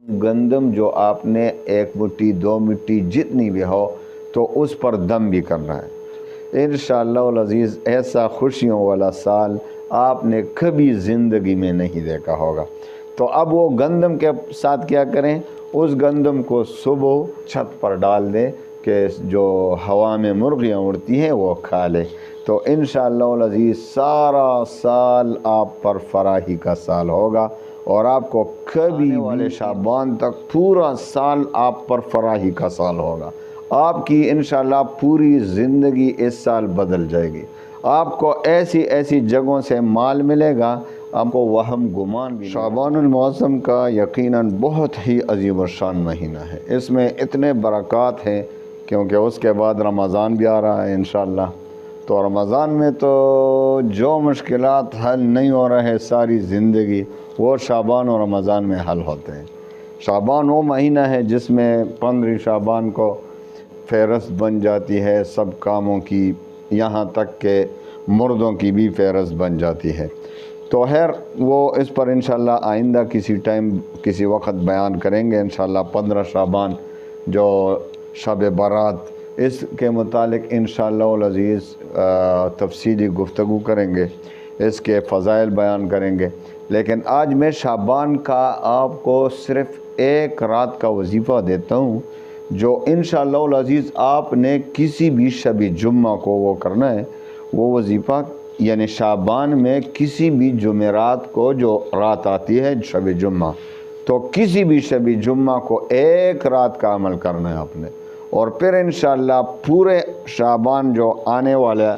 گندم جو آپ نے ایک مٹھی دو مٹھی جتنی بھی ہو تو اس پر دم بھی کرنا ہے انشاءاللہ العزیز۔ ایسا خوشیوں والا سال آپ نے کبھی زندگی میں نہیں دیکھا ہوگا۔ تو اب وہ گندم کے ساتھ کیا کریں، اس گندم کو صبح چھت پر ڈال دیں کہ جو ہوا میں مرغیاں اڑتی ہیں وہ کھا لے، تو انشاءاللہ العزیز سارا سال آپ پر فراخی کا سال ہوگا، اور آپ کو کبھی والے شعبان تک پورا سال آپ پر فراخی کا سال ہوگا۔ آپ کی انشاءاللہ پوری زندگی اس سال بدل جائے گی۔ آپ کو ایسی ایسی جگہوں سے مال ملے گا، آپ کو وہم گمان بھی۔ شعبان المعظم کا یقیناً بہت ہی عظیم الشان مہینہ ہے، اس میں اتنے برکات ہیں کیونکہ اس کے بعد رمضان بھی آ رہا ہے انشاءاللہ۔ تو رمضان میں تو جو مشکلات حل نہیں ہو رہے ساری زندگی، وہ شعبان اور رمضان میں حل ہوتے ہیں۔ شعبان وہ مہینہ ہے جس میں 15 شعبان کو فہرست بن جاتی ہے سب کاموں کی، یہاں تک کہ مردوں کی بھی فہرست بن جاتی ہے۔ تو خیر وہ اس پر انشاءاللہ آئندہ کسی ٹائم کسی وقت بیان کریں گے انشاءاللہ۔ 15 شعبان جو شب برات، اس کے متعلق انشاءاللہ العزیز تفصیلی گفتگو کریں گے، اس کے فضائل بیان کریں گے۔ لیکن آج میں شعبان کا آپ کو صرف ایک رات کا وظیفہ دیتا ہوں، جو انشاءاللہ العزیز آپ نے کسی بھی شب جمعہ کو وہ کرنا ہے۔ وہ وظیفہ یعنی شعبان میں کسی بھی جمعرات کو جو رات آتی ہے شب جمعہ، تو کسی بھی شب جمعہ کو ایک رات کا عمل کرنا ہے آپ نے، اور پھر انشاءاللہ پورے شعبان جو آنے والا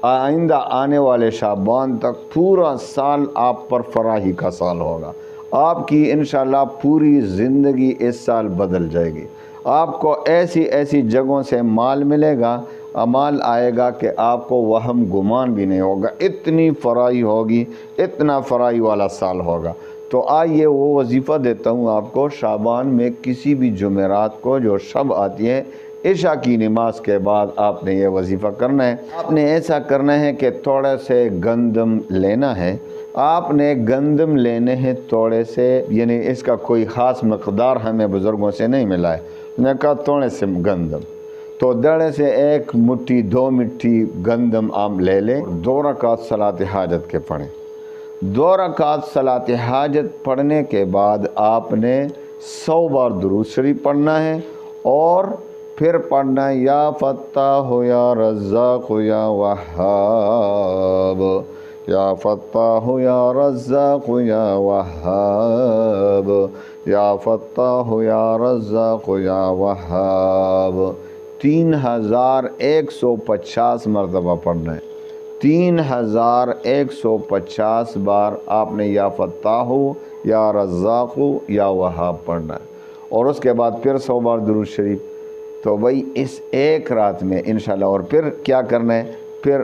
آئندہ آنے والے شعبان تک پورا سال آپ پر فراخی کا سال ہوگا۔ آپ کی انشاءاللہ پوری زندگی اس سال بدل جائے گی۔ آپ کو ایسی ایسی جگہوں سے مال ملے گا، مال آئے گا کہ آپ کو وہم گمان بھی نہیں ہوگا، اتنی فراخی ہوگی، اتنا فراخی والا سال ہوگا۔ تو آئیے وہ وظیفہ دیتا ہوں آپ کو، شعبان میں کسی بھی جمعرات کو جو شب آتی ہے عشاء کی نماز کے بعد آپ نے یہ وظیفہ کرنا ہے۔ آپ نے ایسا کرنا ہے کہ تھوڑے سے گندم لینا ہے، آپ نے گندم لینے ہیں تھوڑے سے، یعنی اس کا کوئی خاص مقدار ہمیں بزرگوں سے نہیں ملا ہے، میں کہا تھوڑے سے گندم، تو دڑے سے ایک مٹھی دو مٹھی گندم آپ لے لیں، 2 رکعت صلاۃ حاجت کے پڑھیں۔ 2 رکعت صلاۃ حاجت پڑھنے کے بعد آپ نے 100 بار درود شریف پڑھنا ہے، اور پھر پڑھنا ہے یا فتاح یا رزاق یا وہاب، یا فتاح یا رزاق یا وہاب، یا فتاح یا رزاق یا وہاب۔ 3150 مرتبہ پڑھنا ہے، 3150 بار آپ نے یا فتاح یا رزاق یا وہاب پڑھنا ہے، اور اس کے بعد پھر 100 بار درود شریف۔ تو بھائی اس ایک رات میں انشاءاللہ، اور پھر کیا کرنا ہے، پھر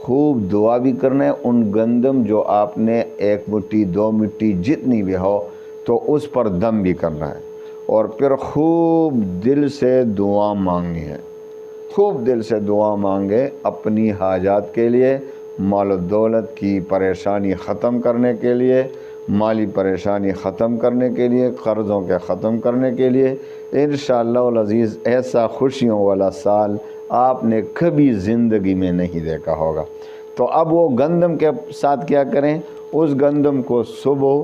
خوب دعا بھی کرنا ہے، ان گندم جو آپ نے ایک مٹھی دو مٹھی جتنی بھی ہو تو اس پر دم بھی کرنا ہے، اور پھر خوب دل سے دعا مانگنی ہے، خوب دل سے دعا مانگے اپنی حاجات کے لیے، مال و دولت کی پریشانی ختم کرنے کے لیے، مالی پریشانی ختم کرنے کے لیے، قرضوں کے ختم کرنے کے لیے۔ انشاءاللہ العزیز ایسا خوشیوں والا سال آپ نے کبھی زندگی میں نہیں دیکھا ہوگا۔ تو اب وہ گندم کے ساتھ کیا کریں، اس گندم کو صبح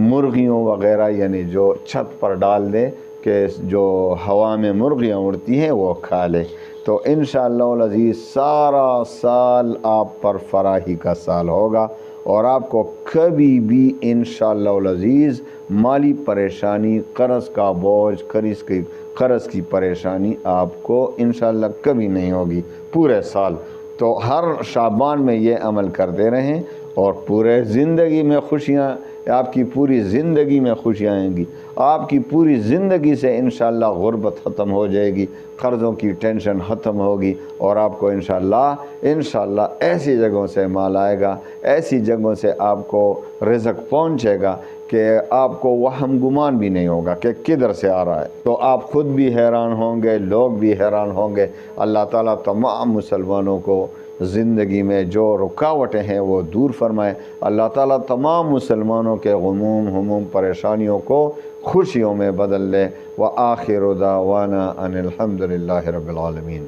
مرغیوں وغیرہ یعنی جو چھت پر ڈال دیں کہ جو ہوا میں مرغیاں اڑتی ہیں وہ کھا لے، تو انشاءاللہ العزیز سارا سال آپ پر فراخی کا سال ہوگا، اور آپ کو کبھی بھی انشاءاللہ العزیز مالی پریشانی، قرض کا بوجھ، قرض کی پریشانی آپ کو انشاءاللہ کبھی نہیں ہوگی پورے سال۔ تو ہر شعبان میں یہ عمل کرتے رہیں، اور پورے زندگی میں خوشیاں، آپ کی پوری زندگی میں خوشیاں آئیں گی، آپ کی پوری زندگی سے انشاءاللہ غربت ختم ہو جائے گی، قرضوں کی ٹینشن ختم ہوگی، اور آپ کو انشاءاللہ ایسی جگہوں سے مال آئے گا، ایسی جگہوں سے آپ کو رزق پہنچے گا کہ آپ کو وہم گمان بھی نہیں ہوگا کہ کدھر سے آ رہا ہے۔ تو آپ خود بھی حیران ہوں گے، لوگ بھی حیران ہوں گے۔ اللہ تعالیٰ تمام مسلمانوں کو زندگی میں جو رکاوٹیں ہیں وہ دور فرمائے۔ اللہ تعالیٰ تمام مسلمانوں کے غموم ہموم پریشانیوں کو خوشیوں میں بدل لے۔ وآخر دعوانا ان الحمد للہ رب العالمین۔